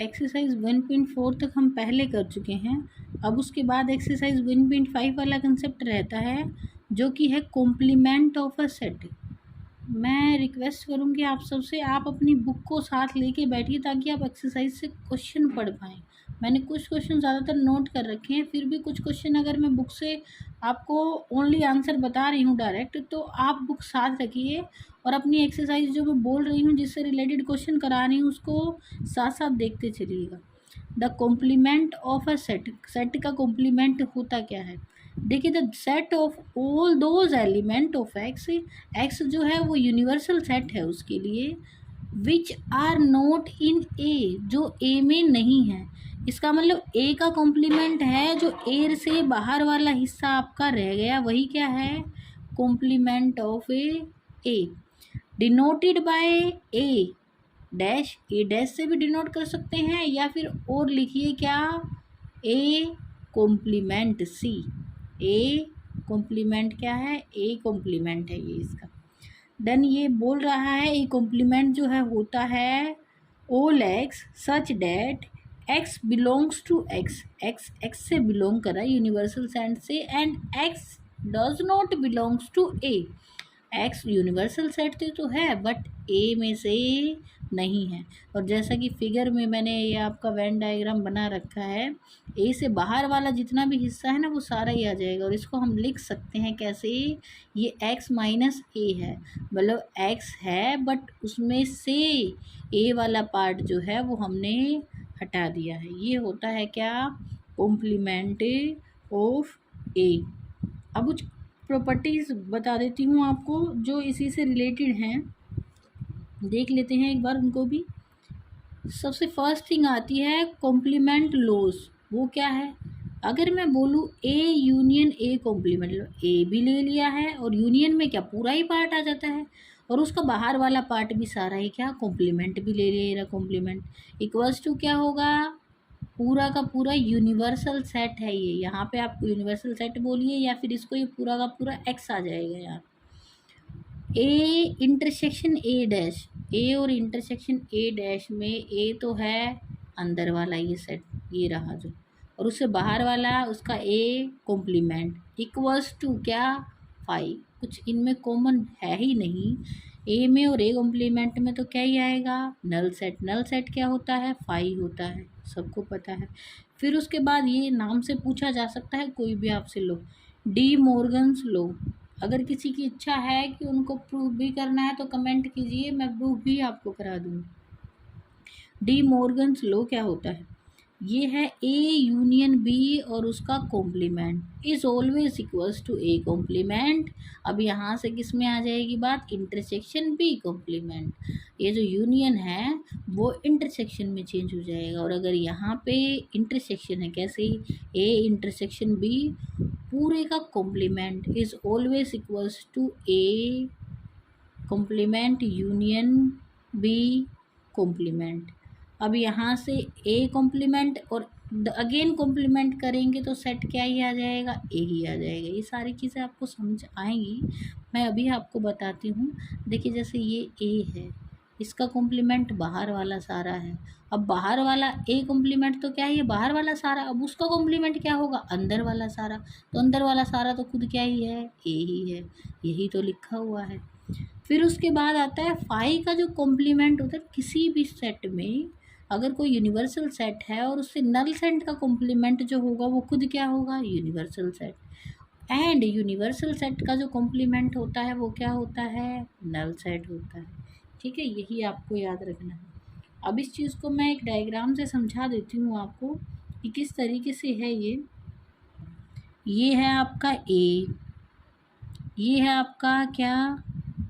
Exercise 1.4 तक हम पहले कर चुके हैं। अब उसके बाद एक्सरसाइज 1.5 वाला कंसेप्ट रहता है जो कि है कॉम्प्लीमेंट ऑफ अ सेट। मैं रिक्वेस्ट करूँगी आप सबसे, आप अपनी बुक को साथ लेके बैठिए ताकि आप एक्सरसाइज से क्वेश्चन पढ़ पाएँ। मैंने कुछ क्वेश्चन ज़्यादातर नोट कर रखे हैं, फिर भी कुछ क्वेश्चन अगर मैं बुक से आपको ओनली आंसर बता रही हूँ डायरेक्ट, तो आप बुक साथ रखिए और अपनी एक्सरसाइज जो मैं बोल रही हूँ जिससे रिलेटेड क्वेश्चन करा रही हूँ उसको साथ साथ देखते चलिएगा। The complement of a set, set का कॉम्प्लीमेंट होता क्या है? देखिए, the set of all those element of x, x जो है वो यूनिवर्सल सेट है उसके लिए, विच आर नॉट इन ए, जो ए में नहीं है। इसका मतलब ए का कॉम्प्लीमेंट है, जो ए से बाहर वाला हिस्सा आपका रह गया वही क्या है? Complement of A denoted by A dash, A dash से भी डिनोट कर सकते हैं या फिर और लिखिए क्या, A complement C. A complement क्या है? ए कॉम्प्लीमेंट है ये इसका। देन ये बोल रहा है ए कॉम्प्लीमेंट जो है होता है all x such that x belongs to x, x x से बिलोंग कर रहा है यूनिवर्सल सेट से, and x does not belongs to A, x universal set तो है बट ए में से नहीं है। और जैसा कि फिगर में मैंने ये आपका वेन डायग्राम बना रखा है, ए से बाहर वाला जितना भी हिस्सा है ना वो सारा ही आ जाएगा। और इसको हम लिख सकते हैं कैसे, ये x माइनस ए है, मतलब x है बट उसमें से ए वाला पार्ट जो है वो हमने हटा दिया है। ये होता है क्या? कॉम्प्लीमेंट ऑफ ए। अब कुछ प्रॉपर्टीज़ बता देती हूँ आपको जो इसी से रिलेटेड हैं, देख लेते हैं एक बार उनको भी। सबसे फर्स्ट थिंग आती है कॉम्प्लीमेंट लॉज। वो क्या है? अगर मैं बोलूँ ए यूनियन ए कॉम्प्लीमेंट, ए भी ले लिया है और यूनियन में क्या पूरा ही पार्ट आ जाता है और उसका बाहर वाला पार्ट भी सारा ही क्या कॉम्प्लीमेंट भी ले लिया, कॉम्प्लीमेंट इक्वल्स टू क्या होगा? पूरा का पूरा यूनिवर्सल सेट है ये। यहाँ पे आप यूनिवर्सल सेट बोलिए या फिर इसको ये पूरा का पूरा एक्स आ जाएगा यहाँ। ए इंटरसेक्शन ए डैश, ए और इंटरसेक्शन ए डैश में ए तो है अंदर वाला ये सेट, ये रहा जो, और उससे बाहर वाला उसका ए कॉम्प्लीमेंट इक्वल्स टू क्या? 5। कुछ इनमें कॉमन है ही नहीं, ए में और ए कॉम्प्लीमेंट में तो क्या ही आएगा? Null set. नल सेट क्या होता है? 5 होता है, सबको पता है। फिर उसके बाद ये नाम से पूछा जा सकता है कोई भी आपसे लो, डी मॉर्गन्स लो। अगर किसी की इच्छा है कि उनको प्रूफ भी करना है तो कमेंट कीजिए, मैं प्रूफ भी आपको करा दूँगी। डी मॉर्गन्स लॉ क्या होता है? ये है ए यूनियन बी और उसका complement is always equals to A complement. अब यहाँ से किस में आ जाएगी बात? Intersection B complement. ये जो यूनियन है वो इंटरसेक्शन में चेंज हो जाएगा। और अगर यहाँ पे इंटरसेक्शन है, कैसे? ए इंटरसेक्शन बी पूरे का complement is always equals to A complement union B complement. अब यहाँ से ए कॉम्प्लीमेंट और अगेन कॉम्प्लीमेंट करेंगे तो सेट क्या ही आ जाएगा? ए ही आ जाएगा। ये सारी चीज़ें आपको समझ आएंगी, मैं अभी आपको बताती हूँ। देखिए जैसे ये ए है, इसका कॉम्प्लीमेंट बाहर वाला सारा है। अब बाहर वाला ए कॉम्प्लीमेंट तो क्या है? ये बाहर वाला सारा। अब उसका कॉम्प्लीमेंट क्या होगा? अंदर वाला सारा। तो अंदर वाला सारा तो खुद क्या ही है? ए ही है, यही तो लिखा हुआ है। फिर उसके बाद आता है 5 का जो कॉम्प्लीमेंट होता है किसी भी सेट में, अगर कोई यूनिवर्सल सेट है और उससे नल सेट का कॉम्प्लीमेंट जो होगा वो खुद क्या होगा? Universal set. And universal set का जो कॉम्प्लीमेंट होता है वो क्या होता है? नल सेट होता है। ठीक है, यही आपको याद रखना है। अब इस चीज़ को मैं एक डायग्राम से समझा देती हूँ आपको कि किस तरीके से है ये है आपका ए, ये है आपका क्या?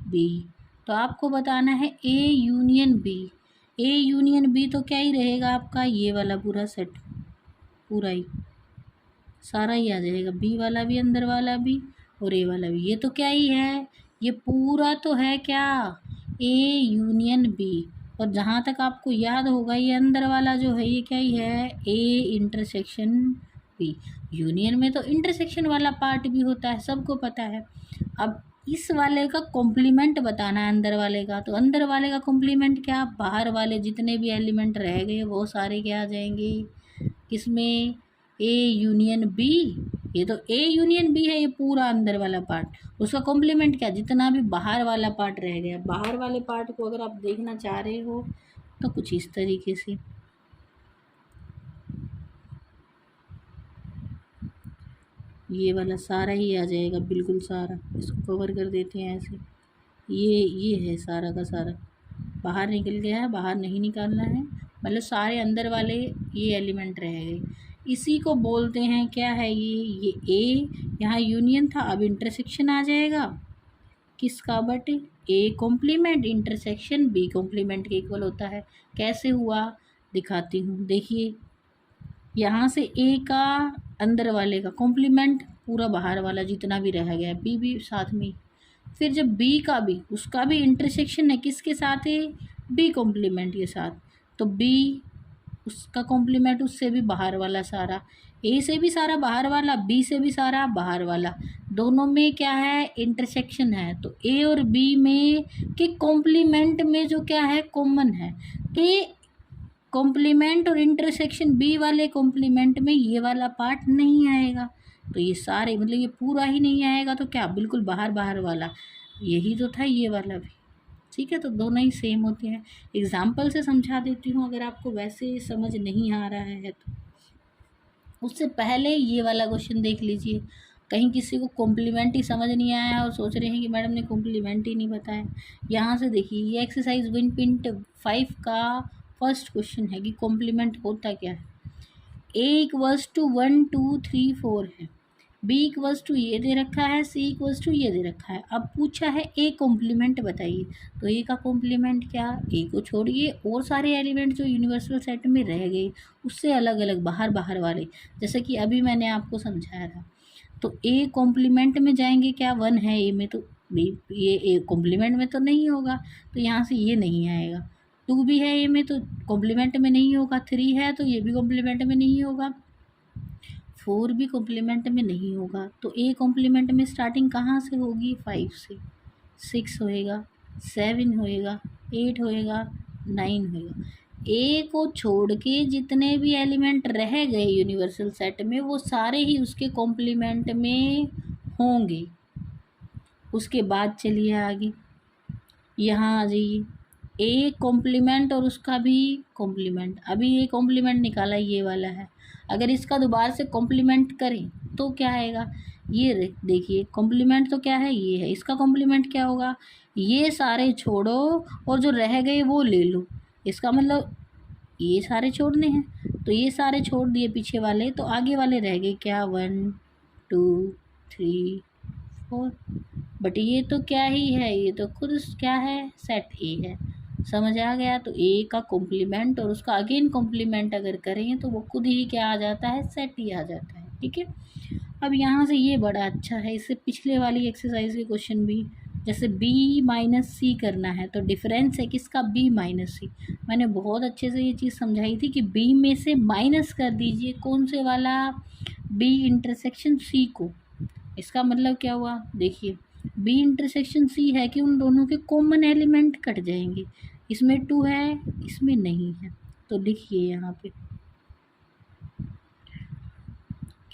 बी। तो आपको बताना है A union B. A union B तो क्या ही रहेगा आपका? ये वाला पूरा सेट, पूरा ही सारा ही आ जाएगा। बी वाला भी, अंदर वाला भी और ए वाला भी। ये तो क्या ही है? ये पूरा तो है क्या? A union B. और जहाँ तक आपको याद होगा ये अंदर वाला जो है ये क्या ही है? A intersection B. यूनियन में तो इंटरसेक्शन वाला पार्ट भी होता है, सबको पता है। अब इस वाले का कॉम्प्लीमेंट बताना है अंदर वाले का। तो अंदर वाले का कॉम्प्लीमेंट क्या, बाहर वाले जितने भी एलिमेंट रह गए वो सारे क्या आ जाएंगे, किसमें, ए यूनियन बी। ये तो ए यूनियन बी है, ये पूरा अंदर वाला पार्ट। उसका कॉम्प्लीमेंट क्या, जितना भी बाहर वाला पार्ट रह गया। बाहर वाले पार्ट को अगर आप देखना चाह रहे हो तो कुछ इस तरीके से, ये वाला सारा ही आ जाएगा, बिल्कुल सारा। इसको कवर कर देते हैं ऐसे। ये है सारा का सारा, बाहर निकल गया है, बाहर नहीं निकालना है, मतलब सारे अंदर वाले ये एलिमेंट रह गए। इसी को बोलते हैं क्या है, ये ए यहाँ यूनियन था, अब इंटरसेक्शन आ जाएगा किसका, but A complement intersection B complement के इक्वल होता है। कैसे हुआ दिखाती हूँ, देखिए यहाँ से ए का अंदर वाले का कॉम्प्लीमेंट पूरा बाहर वाला जितना भी रह गया, बी भी साथ में। फिर जब बी का भी, उसका भी इंटरसेक्शन है किसके साथ है, बी कॉम्प्लीमेंट के साथ। तो बी उसका कॉम्प्लीमेंट उससे भी बाहर वाला सारा, ए से भी सारा बाहर वाला, बी से भी सारा बाहर वाला, दोनों में क्या है, इंटरसेक्शन है। तो ए और बी में के कॉम्प्लीमेंट में जो क्या है, कॉमन है, ए कॉम्प्लीमेंट और इंटरसेक्शन बी वाले कॉम्प्लीमेंट में ये वाला पार्ट नहीं आएगा। तो ये सारे मतलब ये पूरा ही नहीं आएगा, तो क्या बिल्कुल बाहर बाहर वाला, यही तो था ये वाला भी। ठीक है, तो दोनों ही सेम होते हैं। एग्जाम्पल से समझा देती हूँ अगर आपको वैसे समझ नहीं आ रहा है तो। उससे पहले ये वाला क्वेश्चन देख लीजिए, कहीं किसी को कॉम्प्लीमेंट ही समझ नहीं आया और सोच रहे हैं कि मैडम ने कॉम्प्लीमेंट ही नहीं बताया। यहाँ से देखिए, ये एक्सरसाइज 1.5 का फर्स्ट क्वेश्चन है कि कॉम्प्लीमेंट होता क्या है। ए इक्वल्स टू 1 2 3 4 है, बी इक्वल्स टू ये दे रखा है, सी इक्वल्स टू ये दे रखा है। अब पूछा है ए कॉम्प्लीमेंट बताइए, तो ए का कॉम्प्लीमेंट क्या, ए को छोड़िए और सारे एलिमेंट जो यूनिवर्सल सेट में रह गए उससे अलग अलग बाहर बाहर वाले, जैसे कि अभी मैंने आपको समझाया था। तो ए कॉम्प्लीमेंट में जाएंगे, क्या 1 है ए में, तो बी ये ए कॉम्प्लीमेंट में तो नहीं होगा, तो यहाँ से ये नहीं आएगा। 2 भी है ए में तो कॉम्प्लीमेंट में नहीं होगा, 3 है तो ये भी कॉम्प्लीमेंट में नहीं होगा, 4 भी कॉम्प्लीमेंट में नहीं होगा। तो ए कॉम्प्लीमेंट में स्टार्टिंग कहाँ से होगी, 5 से, 6 होएगा, 7 होएगा, 8 होएगा, 9 होएगा। ए को छोड़ के जितने भी एलिमेंट रह गए यूनिवर्सल सेट में वो सारे ही उसके कॉम्प्लीमेंट में होंगे। उसके बाद चलिए आगे, यहाँ आ जाइए, ए कॉम्प्लीमेंट और उसका भी कॉम्प्लीमेंट। अभी ये कॉम्प्लीमेंट निकाला ये वाला है, अगर इसका दोबारा से कॉम्प्लीमेंट करें तो क्या आएगा, ये देखिए कॉम्प्लीमेंट तो क्या है, ये है, इसका कॉम्प्लीमेंट क्या होगा, ये सारे छोड़ो और जो रह गए वो ले लो। इसका मतलब ये सारे छोड़ने हैं, तो ये सारे छोड़ दिए पीछे वाले, तो आगे वाले रह गए क्या, 1 2 3 4। बट ये तो क्या ही है, ये तो खुद क्या है, सेट ए है। समझ आ गया, तो ए का कॉम्प्लीमेंट और उसका अगेन कॉम्प्लीमेंट अगर करें तो वो खुद ही क्या आ जाता है, सेट ही आ जाता है। ठीक है, अब यहाँ से ये बड़ा अच्छा है, इससे पिछले वाली एक्सरसाइज के क्वेश्चन भी, जैसे बी माइनस सी करना है तो डिफरेंस है किसका, बी माइनस सी। मैंने बहुत अच्छे से ये चीज़ समझाई थी कि बी में से माइनस कर दीजिए कौन से वाला, बी इंटरसेक्शन सी को। इसका मतलब क्या हुआ, देखिए बी इंटरसेक्शन सी है कि उन दोनों के कॉमन एलिमेंट कट जाएंगे, इसमें 2 है इसमें नहीं है, तो लिखिए यहाँ पे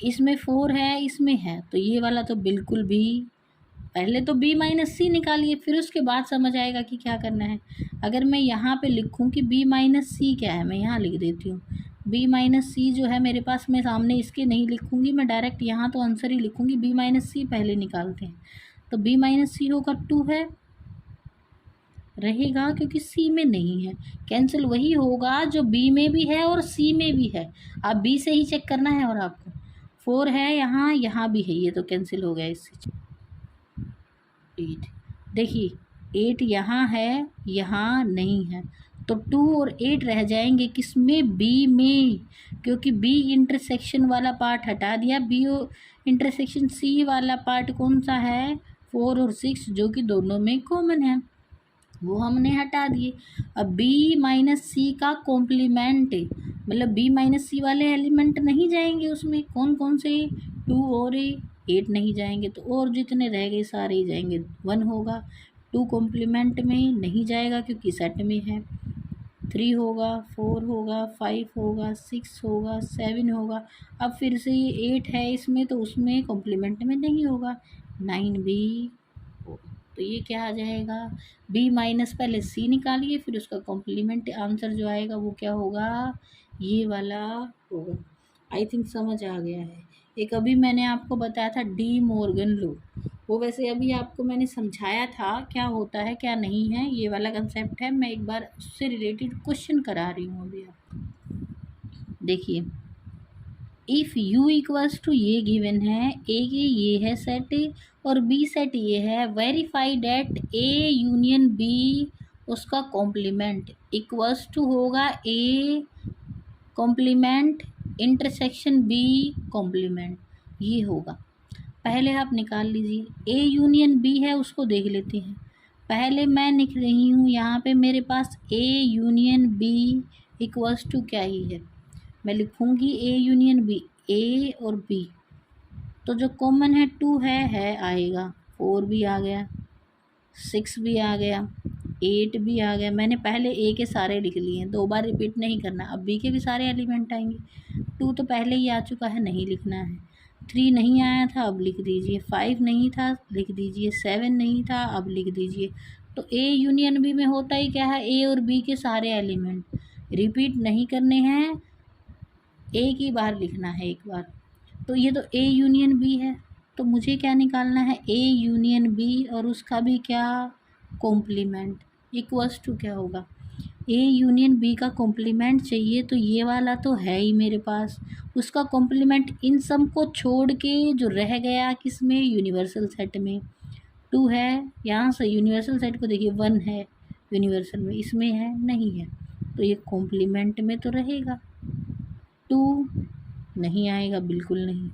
इसमें 4 है इसमें है, तो ये वाला तो बिल्कुल भी, पहले तो b माइनस सी निकालिए फिर उसके बाद समझ आएगा कि क्या करना है। अगर मैं यहाँ पे लिखूँ कि b माइनस सी क्या है, मैं यहाँ लिख देती हूँ b माइनस सी जो है मेरे पास, मैं सामने इसके नहीं लिखूँगी, मैं डायरेक्ट यहाँ तो आंसर ही लिखूँगी, b माइनस सी पहले निकालते हैं। तो b माइनस सी होगा 2 है रहेगा क्योंकि सी में नहीं है, कैंसिल वही होगा जो बी में भी है और सी में भी है। आप बी से ही चेक करना है, और आपको 4 है यहाँ, यहाँ भी है, ये तो कैंसिल हो गया इससे। 8 देखिए 8 यहाँ है यहाँ नहीं है, तो 2 और 8 रह जाएंगे किसमें, बी में, क्योंकि बी इंटरसेक्शन वाला पार्ट हटा दिया, बी इंटरसेक्शन सी वाला पार्ट कौन सा है, 4 और 6 जो कि दोनों में कॉमन है, वो हमने हटा दिए। अब बी माइनस सी का कॉम्प्लीमेंट, मतलब बी माइनस सी वाले एलिमेंट नहीं जाएंगे उसमें, कौन कौन से, 2 और 8 नहीं जाएंगे, तो और जितने रह गए सारे ही जाएंगे। 1 होगा, 2 कॉम्प्लीमेंट में नहीं जाएगा क्योंकि सेट में है, 3 होगा, 4 होगा, 5 होगा, 6 होगा, 7 होगा। अब फिर से ये 8 है इसमें, तो उसमें कॉम्प्लीमेंट में नहीं होगा, 9 भी होगा। तो ये क्या आ जाएगा, बी माइनस, पहले सी निकालिए फिर उसका कॉम्प्लीमेंट आंसर जो आएगा वो क्या होगा, ये वाला होगा। आई थिंक समझ आ गया है। एक अभी मैंने आपको बताया था डी मॉर्गन लॉ, वो वैसे अभी आपको मैंने समझाया था क्या होता है क्या नहीं है, ये वाला कंसेप्ट है। मैं एक बार उससे रिलेटेड क्वेश्चन करा रही हूँ अभी आपको। देखिए, इफ़ u इक्वल्स टू ये गिवन है, ए के ये है सेट और बी सेट ये है, verify that A union B उसका कॉम्प्लीमेंट इक्वल्स टू होगा A complement intersection B complement, ये होगा। पहले आप निकाल लीजिए, ए यूनियन बी है उसको देख लेते हैं। पहले मैं लिख रही हूँ यहाँ पे मेरे पास A union B equals to क्या ही है, मैं लिखूँगी ए यूनियन बी, ए और बी, तो जो कॉमन है 2 है आएगा, 4 भी आ गया, 6 भी आ गया, 8 भी आ गया। मैंने पहले ए के सारे लिख लिए हैं, 2 बार रिपीट नहीं करना। अब बी के भी सारे एलिमेंट आएंगे। 2 तो पहले ही आ चुका है, नहीं लिखना है। 3 नहीं आया था, अब लिख दीजिए। 5 नहीं था, लिख दीजिए। 7 नहीं था, अब लिख दीजिए। तो ए यूनियन बी में होता ही क्या है, ए और बी के सारे एलिमेंट रिपीट नहीं करने हैं, एक ही बार लिखना है एक बार। तो ये तो ए यूनियन बी है, तो मुझे क्या निकालना है, ए यूनियन बी और उसका भी क्या कॉम्प्लीमेंट इक्वल्स टू क्या होगा, ए यूनियन बी का कॉम्प्लीमेंट चाहिए, तो ये वाला तो है ही मेरे पास, उसका कॉम्प्लीमेंट इन सब को छोड़ के जो रह गया किस में, यूनिवर्सल सेट में 2 है। यहाँ से यूनिवर्सल सेट को देखिए 1 है यूनिवर्सल में, इसमें है नहीं है, तो ये कॉम्प्लीमेंट में तो रहेगा। 2 नहीं आएगा, बिल्कुल नहीं।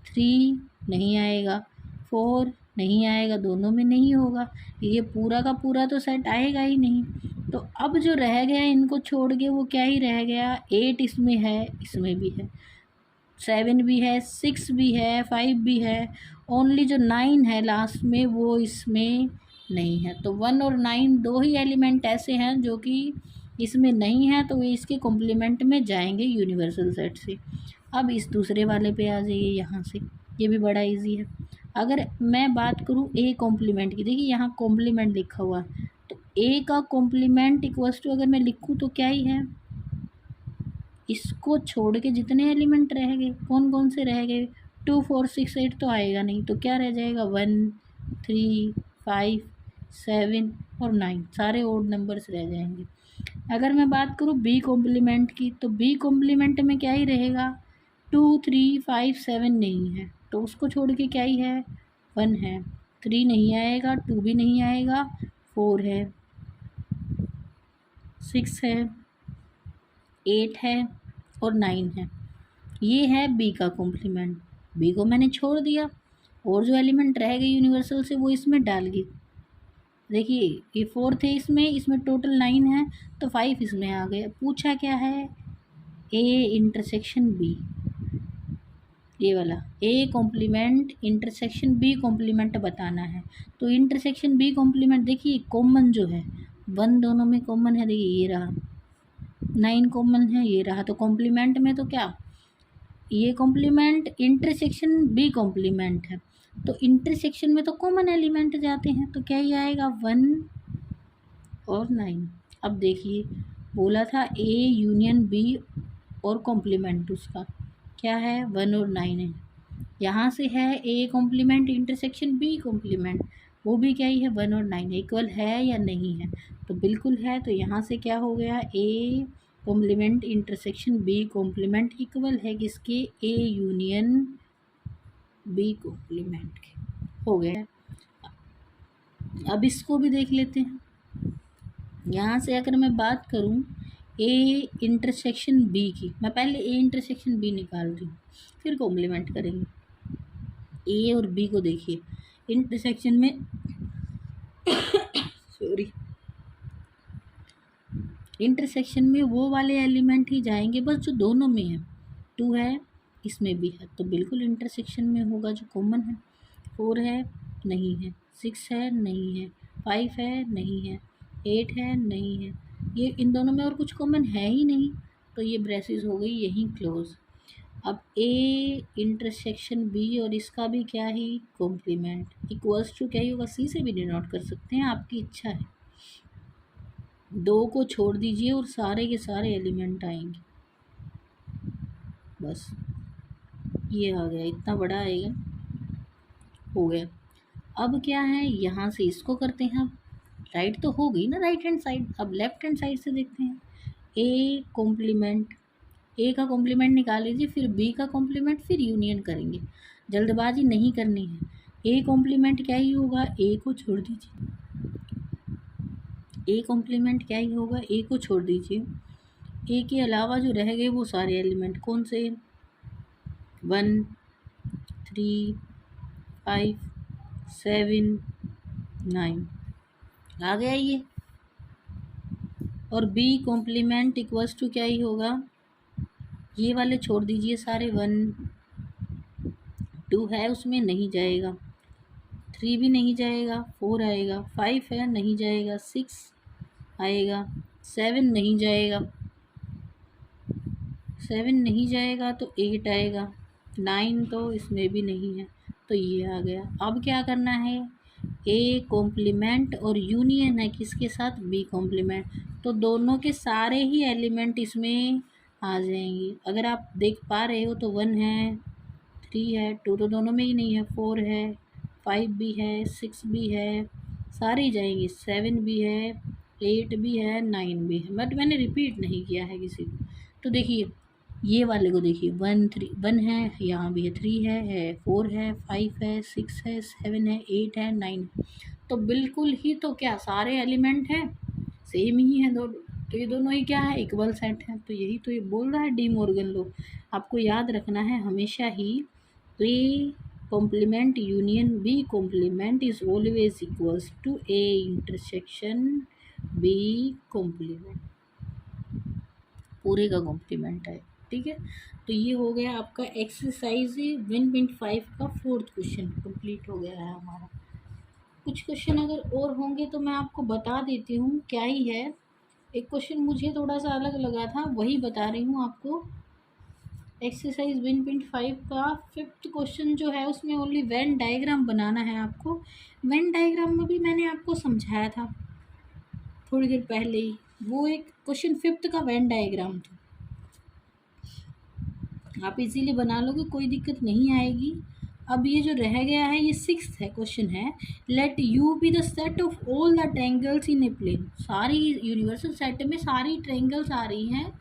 3 नहीं आएगा, 4 नहीं आएगा, दोनों में नहीं होगा। ये पूरा का पूरा तो सेट आएगा ही नहीं। तो अब जो रह गया इनको छोड़ के वो क्या ही रह गया, 8 इसमें है, इसमें भी है, 7 भी है, 6 भी है, 5 भी है, ओनली जो 9 है लास्ट में वो इसमें नहीं है। तो 1 और 9 दो ही एलिमेंट ऐसे हैं जो कि इसमें नहीं है, तो वे इसके कॉम्प्लीमेंट में जाएंगे यूनिवर्सल सेट से। अब इस दूसरे वाले पे आ जाइए यहाँ से, ये भी बड़ा इजी है। अगर मैं बात करूँ ए कॉम्प्लीमेंट की, देखिए यहाँ कॉम्प्लीमेंट लिखा हुआ है, तो ए का कॉम्प्लीमेंट इक्वल्स टू अगर मैं लिखूँ तो क्या ही है, इसको छोड़ के जितने एलिमेंट रह गए, कौन कौन से रह गए, 2 4 6 8 तो आएगा नहीं, तो क्या रह जाएगा, 1 3 5 7 और 9, सारे ओड नंबर्स रह जाएंगे। अगर मैं बात करूँ बी कॉम्प्लीमेंट की, तो बी कॉम्प्लीमेंट में क्या ही रहेगा, 2 3 5 7 नहीं है, तो उसको छोड़ के क्या ही है, 1 है, 3 नहीं आएगा, 2 भी नहीं आएगा, 4 है, 6 है, 8 है और 9 है। ये है बी का कॉम्प्लीमेंट। बी को मैंने छोड़ दिया और जो एलिमेंट रह गए यूनिवर्सल से वो इसमें डाल गई। देखिए ये 4 थे इसमें टोटल 9 है, तो 5 इसमें आ गए। पूछा क्या है, ए इंटरसेक्शन बी, ये वाला A complement intersection B complement बताना है। तो इंटरसेक्शन बी कॉम्प्लीमेंट देखिए कॉमन जो है, 1 दोनों में कॉमन है, देखिए ये रहा, 9 कॉमन है, ये रहा, तो कॉम्प्लीमेंट में तो क्या, ये कॉम्प्लीमेंट इंटरसेक्शन बी कॉम्प्लीमेंट है, तो इंटरसेक्शन में तो कॉमन एलिमेंट जाते हैं, तो क्या ही आएगा, 1 और 9। अब देखिए बोला था ए यूनियन बी और कॉम्प्लीमेंट उसका क्या है, 1 और 9 है। यहाँ से है A complement intersection B complement, वो भी क्या ही है, 1 और 9 इक्वल है या नहीं है, तो बिल्कुल है। तो यहाँ से क्या हो गया, A complement intersection B complement equal है किसके, ए यूनियन बी कॉम्प्लीमेंट के, हो गया। अब इसको भी देख लेते हैं। यहाँ से अगर मैं बात करूँ ए इंटरसेक्शन बी की, मैं पहले ए इंटरसेक्शन बी निकाल रही हूँ, फिर कॉम्प्लीमेंट करेंगे। ए और बी को देखिए, इंटरसेक्शन में सॉरी, इंटरसेक्शन में वो वाले एलिमेंट ही जाएंगे बस जो दोनों में है, 2 है, इसमें भी है, तो बिल्कुल इंटरसेक्शन में होगा जो कॉमन है। 4 है, नहीं है। 6 है, नहीं है। 5 है, नहीं है। 8 है, नहीं है। ये इन दोनों में और कुछ कॉमन है ही नहीं, तो ये ब्रेसेस हो गई यहीं क्लोज। अब ए इंटरसेक्शन बी और इसका भी क्या ही कॉम्प्लीमेंट इक्वल्स टू क्या ही होगा, सी से भी डिनोट कर सकते हैं, आपकी इच्छा है। 2 को छोड़ दीजिए और सारे के सारे एलिमेंट आएंगे, बस ये आ गया, इतना बड़ा आएगा, हो गया। अब क्या है, यहाँ से इसको करते हैं। अब राइट तो हो गई ना राइट हैंड साइड, अब लेफ्ट हैंड साइड से देखते हैं। ए कॉम्प्लीमेंट, ए का कॉम्प्लीमेंट निकाल लीजिए, फिर बी का कॉम्प्लीमेंट, फिर यूनियन करेंगे, जल्दबाजी नहीं करनी है। ए कॉम्प्लीमेंट क्या ही होगा, ए को छोड़ दीजिए। ए कॉम्प्लीमेंट क्या ही होगा, ए को छोड़ दीजिए। ए के अलावा जो रह गए वो सारे एलिमेंट कौन से, 1 3 5 7 9 आ गया ये। और बी कॉम्प्लीमेंट इक्वल्स टू क्या ही होगा, ये वाले छोड़ दीजिए सारे, 1 2 है उसमें नहीं जाएगा, 3 भी नहीं जाएगा, 4 आएगा, 5 है नहीं जाएगा, 6 आएगा, 7 नहीं जाएगा, 7 नहीं जाएगा तो 8 आएगा, 9 तो इसमें भी नहीं है, तो ये आ गया। अब क्या करना है, ए कॉम्प्लीमेंट और यूनियन है किसके साथ, बी कॉम्प्लीमेंट, तो दोनों के सारे ही एलिमेंट इसमें आ जाएंगे। अगर आप देख पा रहे हो तो 1 है, 3 है, 2 तो दोनों में ही नहीं है, 4 है, 5 भी है, 6 भी है, सारे ही जाएंगे, 7 भी है, 8 भी है, 9 भी है, बट मैंने रिपीट नहीं किया है किसी को। तो देखिए ये वाले को देखिए, 1 है, यहाँ भी है, 3 है, 4 है, 5 है, 6 है, 7 है, 8 है, 9 है, तो बिल्कुल ही तो क्या सारे एलिमेंट हैं सेम ही है दोनों, तो ये दोनों ही क्या है, इक्वल सेट है। तो यही तो ये बोल रहा है डी मॉर्गन लॉ। आपको याद रखना है हमेशा ही, A complement union B complement is always equals to A intersection B complement, पूरे का कॉम्प्लीमेंट है, ठीक है। तो ये हो गया आपका एक्सरसाइज 1.5 का 4th क्वेश्चन कंप्लीट हो गया है हमारा। कुछ क्वेश्चन अगर और होंगे तो मैं आपको बता देती हूँ क्या ही है। एक क्वेश्चन मुझे थोड़ा सा अलग लगा था, वही बता रही हूँ आपको। एक्सरसाइज 1.5 का 5th क्वेश्चन जो है उसमें ओनली वेन डायग्राम बनाना है आपको। वेन डायग्राम में भी मैंने आपको समझाया था थोड़ी देर पहले ही, वो एक क्वेश्चन 5th का वेन डायग्राम था, आप इजीली बना लोगे, कोई दिक्कत नहीं आएगी। अब ये जो रह गया है ये 6th है क्वेश्चन है, let U be the set of all the triangles in a plane. सारी यूनिवर्सल सेट में सारी ट्रायंगल्स आ रही हैं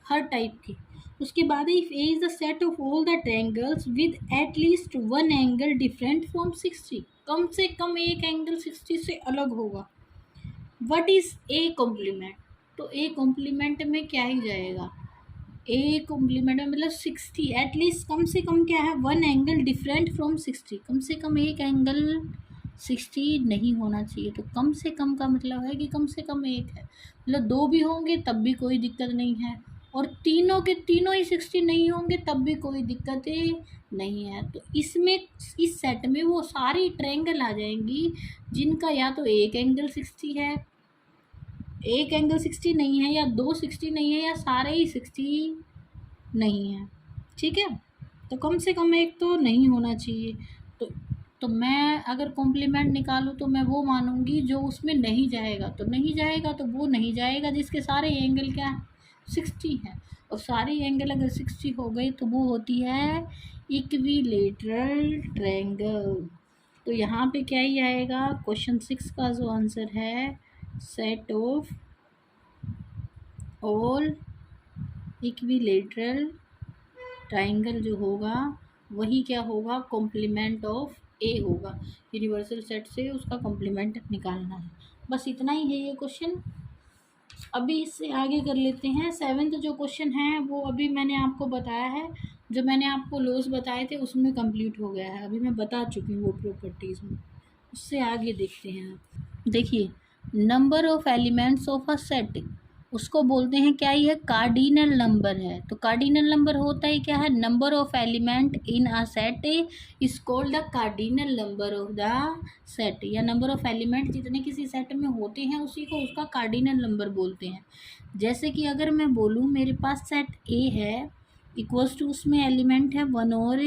हर टाइप की। उसके बाद if A is the set of all the triangles with at least 1 angle different from 60, कम से कम एक एंगल 60 से अलग होगा। व्हाट इज ए कॉम्प्लीमेंट, तो ए कॉम्प्लीमेंट में क्या ही जाएगा, ए कॉम्प्लीमेंट में मतलब 60, एटलीस्ट कम से कम क्या है, 1 एंगल डिफरेंट फ्रॉम 60, कम से कम एक एंगल 60 नहीं होना चाहिए। तो कम से कम का मतलब है कि कम से कम एक है, मतलब 2 भी होंगे तब भी कोई दिक्कत नहीं है, और तीनों के तीनों ही 60 नहीं होंगे तब भी कोई दिक्कत नहीं है। तो इसमें इस सेट में वो सारी ट्रायंगल आ जाएंगी जिनका या तो एक एंगल 60 है, एक एंगल 60 नहीं है, या 2 60 नहीं है, या सारे ही 60 नहीं है, ठीक है। तो कम से कम एक तो नहीं होना चाहिए। तो मैं अगर कॉम्प्लीमेंट निकालूँ तो मैं वो मानूंगी जो उसमें नहीं जाएगा, तो नहीं जाएगा तो वो नहीं जाएगा जिसके सारे एंगल क्या है 60 है, और सारे एंगल अगर 60 हो गए तो वो होती है इक्विलेटरल ट्रायंगल। तो यहाँ पे क्या ही आएगा, क्वेश्चन 6 का जो आंसर है, set of all equilateral triangle जो होगा वही क्या होगा, कॉम्प्लीमेंट ऑफ ए होगा। यूनिवर्सल सेट से उसका कॉम्प्लीमेंट निकालना है, बस इतना ही है ये क्वेश्चन। अभी इससे आगे कर लेते हैं। 7th जो क्वेश्चन है वो अभी मैंने आपको बताया है, जो मैंने आपको लॉस बताए थे उसमें कंप्लीट हो गया है, अभी मैं बता चुकी हूँ वो प्रॉपर्टीज़ में। उससे आगे देखते हैं आप, देखिए number of elements of a set, उसको बोलते हैं क्या, ये कार्डिनल नंबर है। तो कार्डिनल नंबर होता है क्या है, number of element in a set is called the cardinal number of the set, या नंबर ऑफ एलिमेंट जितने किसी सेट में होते हैं उसी को उसका कार्डिनल नंबर बोलते हैं। जैसे कि अगर मैं बोलूँ मेरे पास सेट ए है इक्वल्स टू, उसमें एलिमेंट है 1 और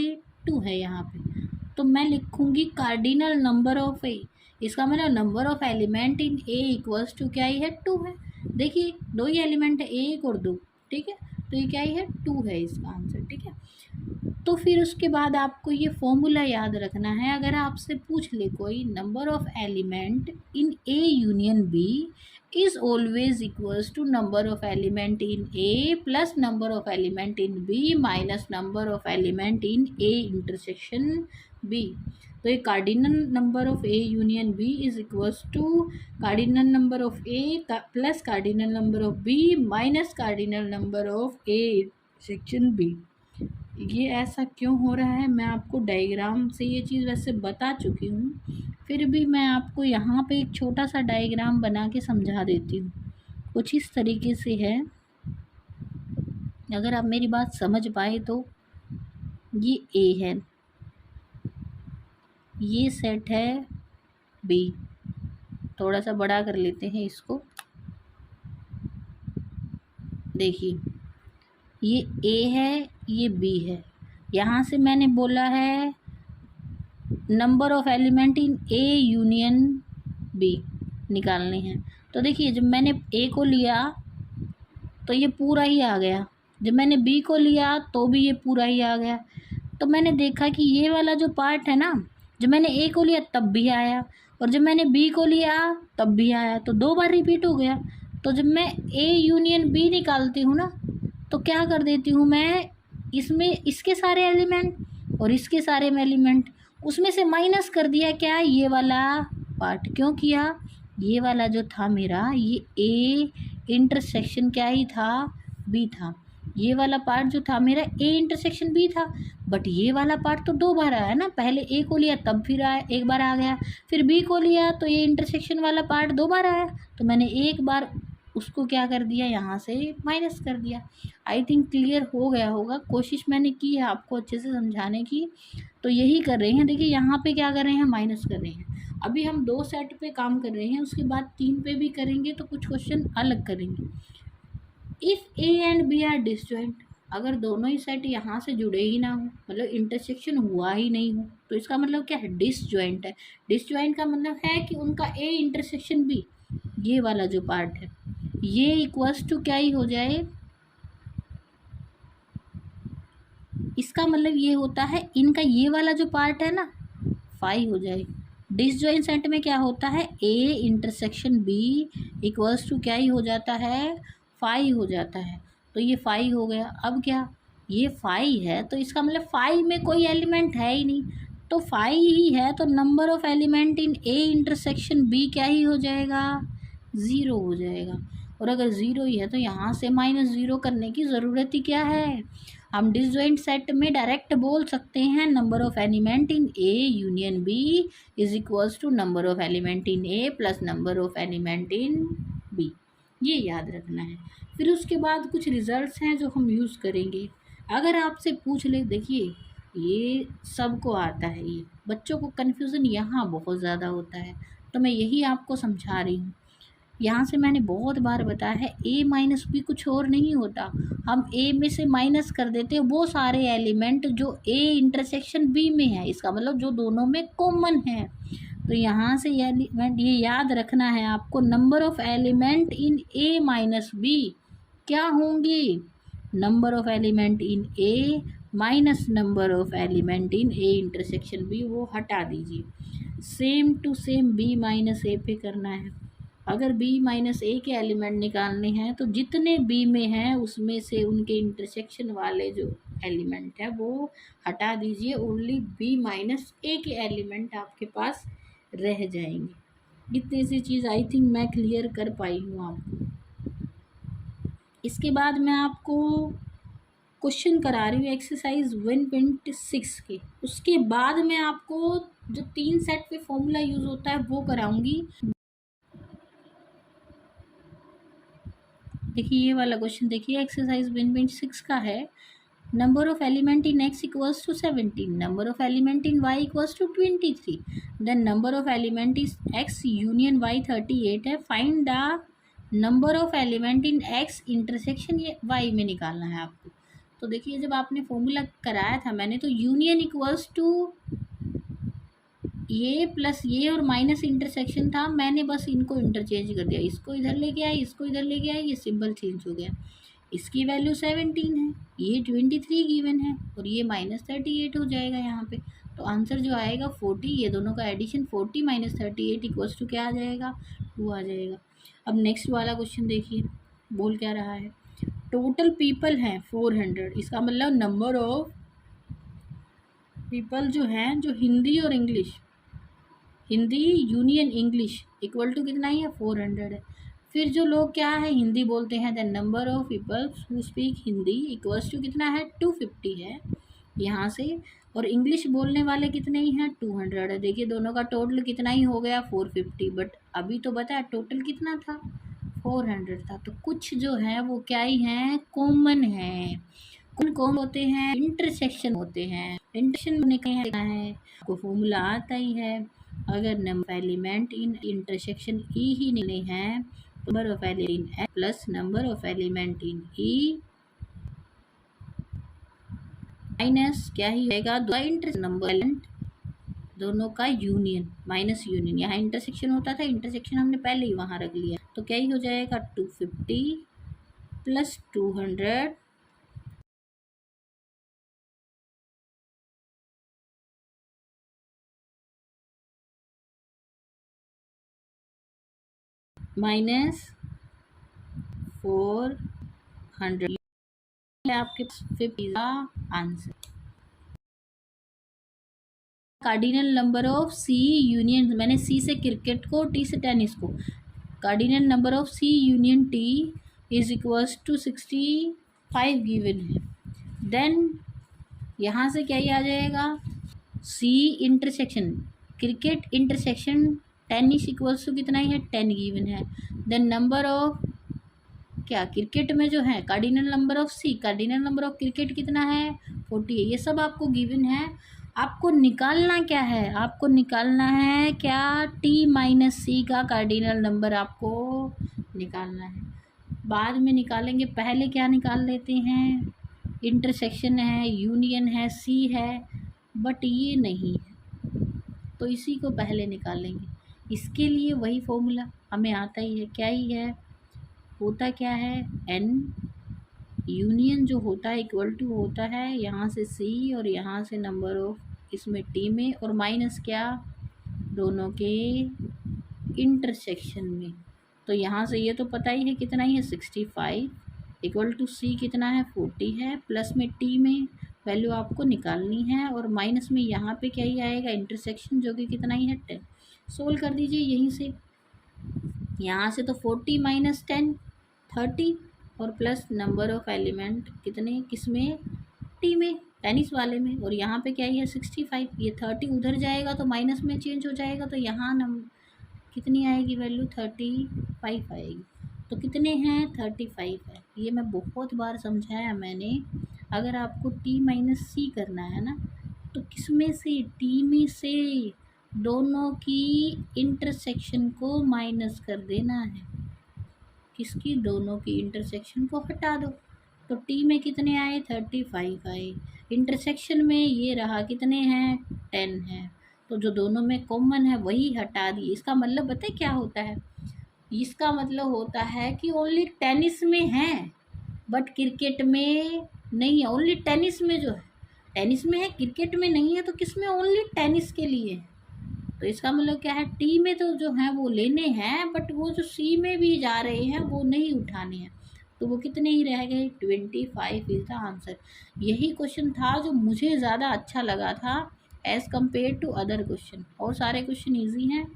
2 है यहाँ पे, तो मैं लिखूँगी कार्डिनल नंबर ऑफ ए, इसका मतलब number of element in A equals to क्या ही है, 2 है। देखिए 2 ही एलिमेंट है, 1 और 2, ठीक है, तो ये क्या ही है, 2 है इसका आंसर, ठीक है। तो फिर उसके बाद आपको ये फॉर्मूला याद रखना है। अगर आपसे पूछ ले कोई number of element in A union B is always equals to number of element in A plus number of element in B minus number of element in A intersection B। तो ये cardinal number of A union B is equals to cardinal number of A plus cardinal number of B minus cardinal number of A section B. ये ऐसा क्यों हो रहा है, मैं आपको डायग्राम से ये चीज़ वैसे बता चुकी हूँ, फिर भी मैं आपको यहाँ पे एक छोटा सा डायग्राम बना के समझा देती हूँ। कुछ इस तरीके से है, अगर आप मेरी बात समझ पाए तो ये ए है, ये सेट है बी, थोड़ा सा बड़ा कर लेते हैं इसको। देखिए ये ए है, ये बी है, यहाँ से मैंने बोला है number of element in A union B निकालने हैं। तो देखिए जब मैंने ए को लिया तो ये पूरा ही आ गया, जब मैंने बी को लिया तो भी ये पूरा ही आ गया। तो मैंने देखा कि ये वाला जो पार्ट है ना, जब मैंने ए को लिया तब भी आया और जब मैंने बी को लिया तब भी आया, तो 2 बार रिपीट हो गया। तो जब मैं ए यूनियन बी निकालती हूँ ना, तो क्या कर देती हूँ मैं, इसमें इसके सारे एलिमेंट और इसके सारे एलिमेंट उसमें से माइनस कर दिया, क्या ये वाला पार्ट। क्यों किया, ये वाला जो था मेरा ये ए इंटरसेक्शन क्या ही था, बी था, ये वाला पार्ट जो था मेरा ए इंटरसेक्शन बी था। बट ये वाला पार्ट तो 2 बार आया ना, पहले ए को लिया तब फिर आया, एक बार आ गया, फिर बी को लिया तो ये इंटरसेक्शन वाला पार्ट 2 बार आया, तो मैंने एक बार उसको क्या कर दिया, यहाँ से माइनस कर दिया। आई थिंक क्लियर हो गया होगा, कोशिश मैंने की है आपको अच्छे से समझाने की। तो यही कर रहे हैं, देखिए यहाँ पे क्या कर रहे हैं, माइनस कर रहे हैं। अभी हम 2 सेट पे काम कर रहे हैं, उसके बाद 3 पे भी करेंगे, तो कुछ क्वेश्चन अलग करेंगे। If A and B are disjoint, अगर दोनों ही सेट यहाँ से जुड़े ही ना हो, मतलब इंटरसेक्शन हुआ ही नहीं हो, तो इसका मतलब क्या है, डिसजॉइंट है। डिसजॉइंट का मतलब है कि उनका ए इंटरसेक्शन बी, ये वाला जो पार्ट है ये इक्वल्स टू क्या ही हो जाए, इसका मतलब ये होता है इनका ये वाला जो पार्ट है ना 5 हो जाए। डिसजॉइंट सेट में क्या होता है, A intersection B equals to क्या ही हो जाता है, 5 हो जाता है। तो ये 5 हो गया। अब क्या, ये 5 है तो इसका मतलब 5 में कोई एलिमेंट है ही नहीं, तो 5 ही है, तो number of element in A intersection B क्या ही हो जाएगा, 0 हो जाएगा। और अगर 0 ही है तो यहाँ से -0 करने की ज़रूरत ही क्या है, हम डिसजॉइंट सेट में डायरेक्ट बोल सकते हैं number of element in A union B is equals to number of element in A plus number of element in B. ये याद रखना है। फिर उसके बाद कुछ रिजल्ट्स हैं जो हम यूज़ करेंगे। अगर आपसे पूछ ले, देखिए ये सबको आता है, ये बच्चों को कन्फ्यूज़न यहाँ बहुत ज़्यादा होता है, तो मैं यही आपको समझा रही हूँ। यहाँ से मैंने बहुत बार बताया है ए माइनस बी कुछ और नहीं होता, हम ए में से माइनस कर देते हैं वो सारे एलिमेंट जो ए इंटरसेक्शन बी में है, इसका मतलब जो दोनों में कॉमन है। तो यहाँ से एलिमेंट ये याद रखना है आपको, number of element in A minus B क्या होंगे, number of element in A minus number of element in A intersection B, वो हटा दीजिए। Same to same B minus A पे करना है। अगर b माइनस ए के एलिमेंट निकालने हैं तो जितने b में हैं उसमें से उनके इंटरसेक्शन वाले जो एलिमेंट है वो हटा दीजिए, ओनली b माइनस ए के एलिमेंट आपके पास रह जाएंगे। इतनी सी चीज़ आई थिंक मैं क्लियर कर पाई हूँ आपको। इसके बाद मैं आपको क्वेश्चन करा रही हूँ एक्सरसाइज 1.6 के, उसके बाद मैं आपको जो 3 सेट पे फॉर्मूला यूज़ होता है वो कराऊंगी। देखिए ये वाला क्वेश्चन देखिए, एक्सरसाइज 1.6 का है। Number of element in x equals to 17, number of element in y equals to 23, then number of element is x union y 38 है। Find the number of element in x intersection ये y में निकालना है आपको। तो देखिए जब आपने फॉर्मूला कराया था मैंने, तो यूनियन इक्वल्स टू ये प्लस ये और माइनस इंटरसेक्शन था, मैंने बस इनको इंटरचेंज कर दिया, इसको इधर लेके आए, इसको इधर लेके आए, ये सिंबल चेंज हो गया। इसकी वैल्यू 17 है, ये 23 गिवन है और ये -38 हो जाएगा यहाँ पे। तो आंसर जो आएगा 40, ये दोनों का एडिशन 40 - 38 इक्वल्स टू क्या आ जाएगा, 2 आ जाएगा। अब नेक्स्ट वाला क्वेश्चन देखिए, बोल क्या रहा है, टोटल पीपल हैं 400, इसका मतलब नंबर ऑफ पीपल जो हैं जो हिंदी और English, Hindi union English equal to कितना ही है, 400 है। फिर जो लोग क्या है हिंदी बोलते हैं, the number of peoples who speak Hindi equals to कितना है, 250 है यहाँ से, और इंग्लिश बोलने वाले कितने ही हैं, 200 है। देखिए दोनों का टोटल कितना ही हो गया, 450, बट अभी तो बताया टोटल कितना था, 400 था। तो कुछ जो है वो क्या ही हैं, कॉमन है। कौन होते हैं, इंटरसेक्शन होते हैं। इंटरसेक्शन होने का है आपको फॉर्मूला आता ही है, अगर number element in intersection E ही नहीं है, number of element in X plus number of element in E minus क्या ही होगा, नंबर एलिमेंट दोनों का यूनियन माइनस यूनियन। यहाँ इंटरसेक्शन होता था, इंटरसेक्शन हमने पहले ही वहाँ रख लिया, तो क्या ही हो जाएगा, 250 प्लस 200 माइनस 400, आपके answer. Cardinal number of C union, मैंने सी से क्रिकेट को, टी से टेनिस को, cardinal number of C union T is equals to 65 given है। देन यहाँ से क्या ही आ जाएगा, C intersection cricket intersection tennis equals to कितना ही है, 10 गिवन है। देन नंबर ऑफ क्या क्रिकेट में जो है cardinal number of C, cardinal number of cricket कितना है, 40 है। ये सब आपको गिवन है। आपको निकालना क्या है, आपको निकालना है क्या, टी माइनस सी का कार्डिनल नंबर आपको निकालना है। बाद में निकालेंगे, पहले क्या निकाल लेते हैं, इंटरसेक्शन है, यूनियन है, सी है, बट ये नहीं है, तो इसी को पहले निकालेंगे। इसके लिए वही फॉर्मूला हमें आता ही है, क्या ही है, होता क्या है, एन यूनियन जो होता है इक्वल टू होता है यहाँ से सी और यहाँ से नंबर ऑफ इसमें टी में, और माइनस क्या, दोनों के इंटरसेक्शन में। तो यहाँ से ये तो पता ही है कितना ही है, 65 इक्वल टू सी कितना है, 40 है, प्लस में टी में वैल्यू आपको निकालनी है, और माइनस में यहाँ पे क्या ही आएगा, इंटरसेक्शन जो कि कितना ही है, 10। सोल्व कर दीजिए यहीं से, यहाँ से तो 40 - 10 30, और प्लस नंबर ऑफ एलिमेंट कितने, किसमें, टी में, टेनिस वाले में, और यहाँ पे क्या है 65, ये 30 उधर जाएगा तो माइनस में चेंज हो जाएगा, तो यहाँ कितनी आएगी वैल्यू, 35 आएगी। तो कितने हैं, 35 है। ये मैं बहुत बार समझाया मैंने, अगर आपको टी माइनस सी करना है ना, तो किसमें से, टी में से दोनों की इंटरसेक्शन को माइनस कर देना है, किसकी, दोनों की इंटरसेक्शन को हटा दो। तो टी में कितने आए, 35 आए, इंटरसेक्शन में ये रहा कितने हैं, 10 है, तो जो दोनों में कॉमन है वही हटा दिए। इसका मतलब पता है क्या होता है, इसका मतलब होता है कि ओनली टेनिस में है बट क्रिकेट में नहीं है। ओनली टेनिस में जो है, टेनिस में है क्रिकेट में नहीं है, तो किस में, ओनली टेनिस के लिए। तो इसका मतलब क्या है, टी में तो जो है वो लेने हैं, बट वो जो सी में भी जा रहे हैं वो नहीं उठाने हैं, तो वो कितने ही रह गए, 25 इज द आंसर। यही क्वेश्चन था जो मुझे ज़्यादा अच्छा लगा था as compare to other question, और सारे क्वेश्चन ईजी हैं।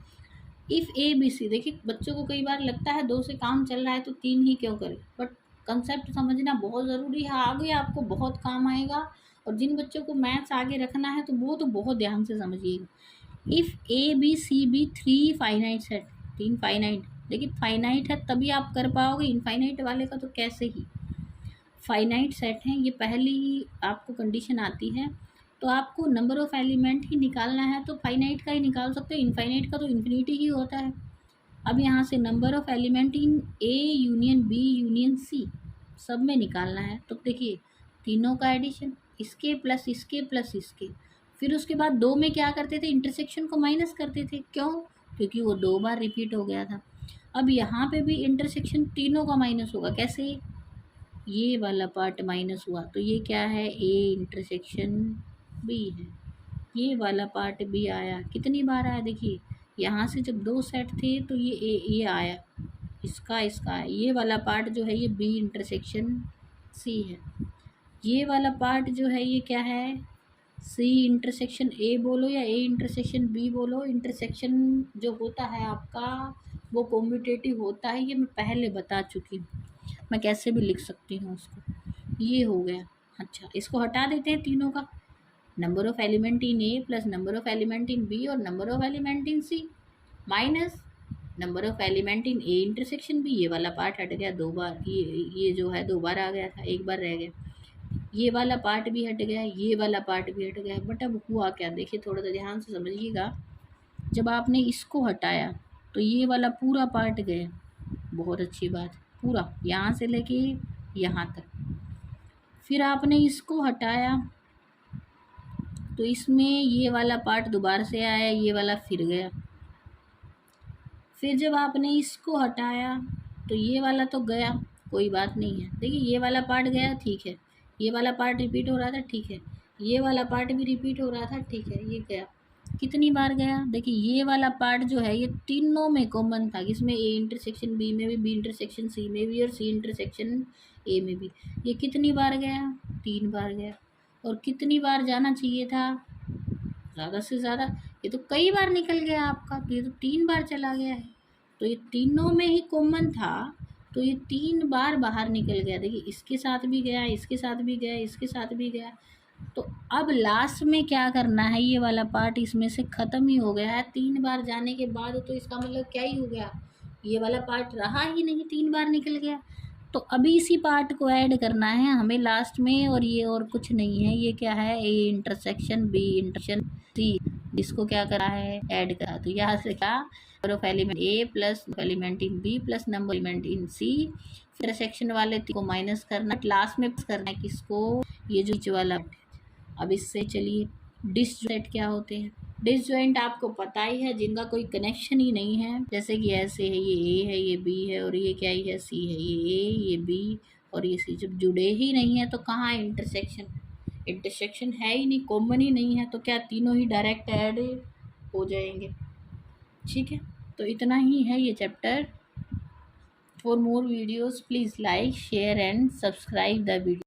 इफ़ ए बी सी, देखिए बच्चों को कई बार लगता है 2 से काम चल रहा है तो 3 ही क्यों करें, बट कंसेप्ट समझना बहुत ज़रूरी है, आगे आपको बहुत काम आएगा। और जिन बच्चों को मैथ्स आगे रखना है तो वो तो बहुत ध्यान से समझिएगा। If A B C B 3 finite set, 3 finite देखिए फाइनाइट है तभी आप कर पाओगे, इनफाइनाइट वाले का तो कैसे ही। फाइनाइट सेट है, ये पहली आपको कंडीशन आती है, तो आपको नंबर ऑफ़ एलिमेंट ही निकालना है तो फाइनाइट का ही निकाल सकते हो, इनफाइनाइट का तो इन्फिनिटी ही होता है। अब यहाँ से number of element in A union B union C सब में निकालना है, तो देखिए तीनों का एडिशन, इसके प्लस इसके, फिर उसके बाद दो में क्या करते थे, इंटरसेक्शन को माइनस करते थे, क्यों? क्योंकि वो दो बार रिपीट हो गया था। अब यहाँ पे भी इंटरसेक्शन तीनों का माइनस होगा, कैसे? ये वाला पार्ट माइनस हुआ तो ये क्या है, ए इंटरसेक्शन बी है। ये वाला पार्ट बी आया, कितनी बार आया देखिए, यहाँ से जब दो सेट थे तो ये आया, इसका ये वाला पार्ट जो है ये बी इंटरसेक्शन सी है। ये वाला पार्ट जो है ये क्या है, सी इंटरसेक्शन ए बोलो या ए इंटरसेक्शन बी बोलो, इंटरसेक्शन जो होता है आपका वो कॉम्यूटेटिव होता है, ये मैं पहले बता चुकी हूँ, मैं कैसे भी लिख सकती हूँ उसको। ये हो गया। अच्छा, इसको हटा देते हैं तीनों का, number of element in A plus number of element in B और number of element in C minus number of element in A intersection B. ये वाला पार्ट हट गया दो बार, ये जो है दो बार आ गया था, एक बार रह गया। ये वाला पार्ट भी हट गया, ये वाला पार्ट भी हट गया। बट अब हुआ क्या, देखिए थोड़ा सा ध्यान से समझिएगा, जब आपने इसको हटाया तो ये वाला पूरा पार्ट गया, बहुत अच्छी बात, पूरा यहाँ से लेके यहाँ तक। फिर आपने इसको हटाया तो इसमें ये वाला पार्ट दोबारा से आया, ये वाला फिर गया। फिर जब आपने इसको हटाया तो ये वाला तो गया, कोई बात नहीं है, देखिए ये वाला पार्ट गया, ठीक है, ये वाला पार्ट रिपीट हो रहा था, ठीक है, ये वाला पार्ट भी रिपीट हो रहा था, ठीक है, ये गया। कितनी बार गया, देखिए ये वाला पार्ट जो है ये तीनों में कॉमन था, इसमें ए इंटरसेक्शन बी में भी, बी इंटरसेक्शन सी में भी और सी इंटरसेक्शन ए में भी। ये कितनी बार गया, 3 बार गया। और कितनी बार जाना चाहिए था, ज़्यादा से ज़्यादा, ये तो कई बार निकल गया आपका, तो ये तो 3 बार चला गया है, तो ये तीनों में ही कॉमन था, तो ये 3 बार बाहर निकल गया। देखिए इसके साथ भी गया, इसके साथ भी गया, इसके साथ भी गया। तो अब लास्ट में क्या करना है, ये वाला पार्ट इसमें से ख़त्म ही हो गया है 3 बार जाने के बाद, तो इसका मतलब क्या ही हो गया, ये वाला पार्ट रहा ही नहीं, 3 बार निकल गया। तो अभी इसी पार्ट को ऐड करना है हमें लास्ट में, और ये और कुछ नहीं है, ये क्या है, A intersection B intersection C, इसको क्या करा है, ऐड करा। तो यहाँ से क्या, number of element A plus element in B plus number element in C, intersection वाले को माइनस करना, लास्ट में करना है किसको, ये जो नीचे वाला। अब इससे चलिए डिसजॉइंट क्या होते हैं। डिसजॉइंट आपको पता ही है, जिनका कोई कनेक्शन ही नहीं है, जैसे कि ऐसे है, ये ए है, ये बी है, और ये क्या ही है, सी है, ये ए, ये बी और ये सी, जब जुड़े ही नहीं है तो कहाँ इंटरसेक्शन, इंटरसेक्शन है ही नहीं, कॉमन ही नहीं है, तो क्या तीनों ही डायरेक्ट ऐड हो जाएंगे। ठीक है, तो इतना ही है ये chapter. For more videos please like share and subscribe the video.